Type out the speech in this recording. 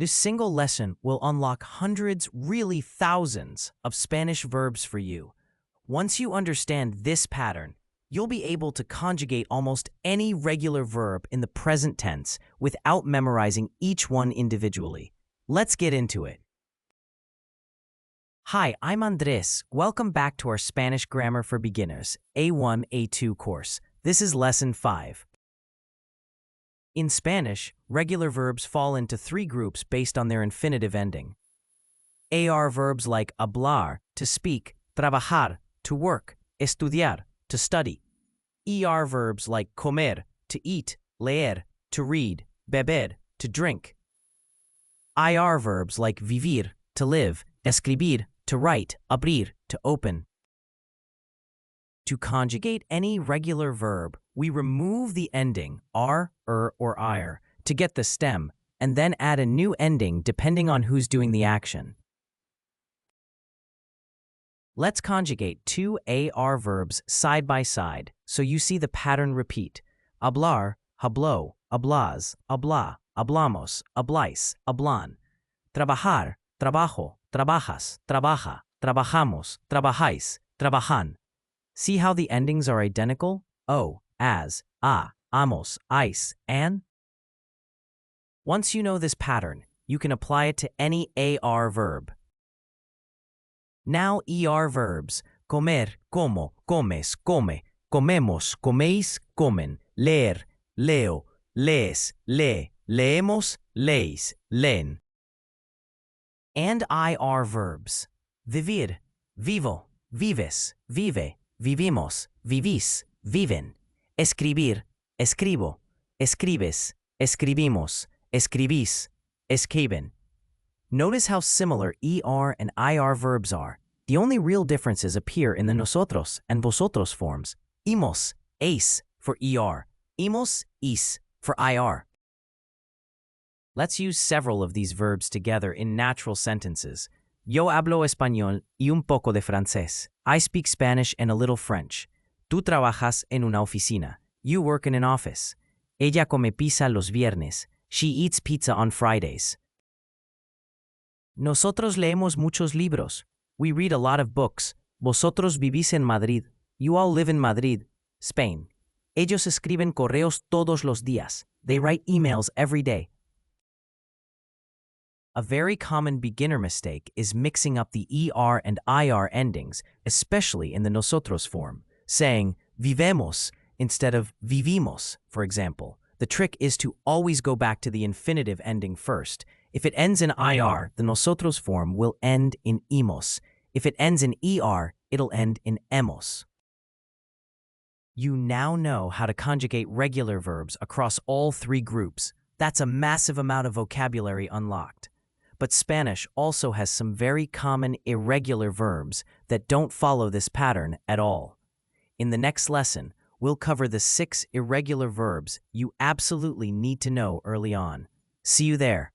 This single lesson will unlock hundreds, really thousands, of Spanish verbs for you. Once you understand this pattern, you'll be able to conjugate almost any regular verb in the present tense without memorizing each one individually. Let's get into it. Hi, I'm Andres. Welcome back to our Spanish Grammar for Beginners A1, A2 course. This is Lesson 5. In Spanish, regular verbs fall into three groups based on their infinitive ending. AR verbs like hablar, to speak, trabajar, to work, estudiar, to study. ER verbs like comer, to eat, leer, to read, beber, to drink. IR verbs like vivir, to live, escribir, to write, abrir, to open. To conjugate any regular verb, we remove the ending r, or ir to get the stem, and then add a new ending depending on who's doing the action. Let's conjugate two AR verbs side by side so you see the pattern repeat. Hablar, habló, hablas, habla, hablamos, hablais, hablan. Trabajar, trabajo, trabajas, trabaja, trabajamos, trabajáis, trabajan. See how the endings are identical? O, as, a, amos, ais, an? Once you know this pattern, you can apply it to any AR verb. Now ER verbs, comer, como, comes, come, comemos, coméis, comen, leer, leo, lees, lee, leemos, leis, leen. And IR verbs, vivir, vivo, vives, vive, vivimos, vivís, viven. Escribir, escribo, escribes, escribimos, escribís, escriben. Notice how similar ER and IR verbs are. The only real differences appear in the nosotros and vosotros forms. Imos, eis for ER, imos, is for IR. Let's use several of these verbs together in natural sentences. Yo hablo español y un poco de francés. I speak Spanish and a little French. Tú trabajas en una oficina. You work in an office. Ella come pizza los viernes. She eats pizza on Fridays. Nosotros leemos muchos libros. We read a lot of books. Vosotros vivís en Madrid. You all live in Madrid, Spain. Ellos escriben correos todos los días. They write emails every day. A very common beginner mistake is mixing up the ER and IR endings, especially in the nosotros form, saying vivemos instead of vivimos, for example. The trick is to always go back to the infinitive ending first. If it ends in IR, the nosotros form will end in imos. If it ends in ER, it'll end in emos. You now know how to conjugate regular verbs across all three groups. That's a massive amount of vocabulary unlocked. But Spanish also has some very common irregular verbs that don't follow this pattern at all. In the next lesson, we'll cover the 6 irregular verbs you absolutely need to know early on. See you there.